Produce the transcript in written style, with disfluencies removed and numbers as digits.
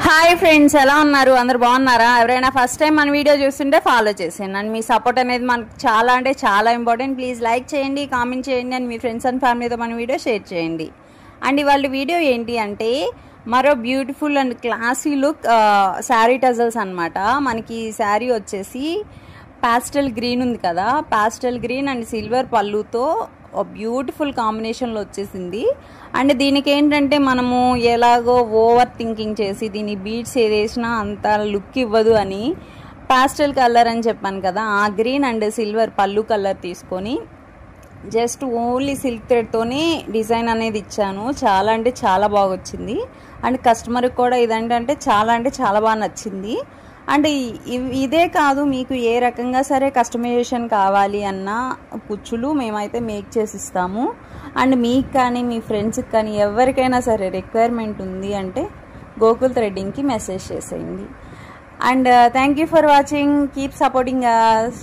Hi friends, ఎలా ఉన్నారు? అందరు బాగున్నారా? ఎవరైనా ఫస్ట్ టైం మన వీడియో చూస్తుంటే ఫాలో చేసేయండి అండ్ మీ సపోర్ట్ అనేది మనకు చాలా అంటే చాలా ఇంపార్టెంట్. ప్లీజ్ లైక్ చేయండి, కామెంట్ చేయండి అండ్ మీ ఫ్రెండ్స్ అండ్ ఫ్యామిలీతో మన వీడియో షేర్ చేయండి. అండ్ ఇవాళ వీడియో ఏంటి అంటే మరో beautiful and classy look sari tassels అనమాట. మనకి శారీ వచ్చేసి పాస్టల్ గ్రీన్ ఉంది కదా, పాస్టల్ గ్రీన్ అండ్ సిల్వర్ పళ్ళుతో బ్యూటిఫుల్ కాంబినేషన్లో వచ్చేసింది. అండ్ దీనికి ఏంటంటే మనము ఎలాగో ఓవర్ థింకింగ్ చేసి దీని బీడ్స్ ఏదేసినా అంత లుక్ ఇవ్వదు అని పాస్టల్ కలర్ అని చెప్పాను కదా, ఆ గ్రీన్ అండ్ సిల్వర్ పళ్ళు కలర్ తీసుకొని జస్ట్ ఓన్లీ సిల్క్ థ్రెడ్తోనే డిజైన్ అనేది ఇచ్చాను. చాలా అంటే చాలా బాగా వచ్చింది. అండ్ కస్టమర్కి కూడా ఇదంటే చాలా బాగా నచ్చింది. అండ్ ఇదే కాదు, మీకు ఏ రకంగా సరే కస్టమైజేషన్ కావాలి అన్న కుచ్చులు మేమైతే మేక్ చేసి ఇస్తాము. అండ్ మీకు కానీ మీ ఫ్రెండ్స్కి కానీ ఎవరికైనా సరే రిక్వైర్మెంట్ ఉంది అంటే గోకుల్ థ్రెడ్డింగ్కి మెసేజ్ చేసేయండి. And thank you for watching, keep supporting us.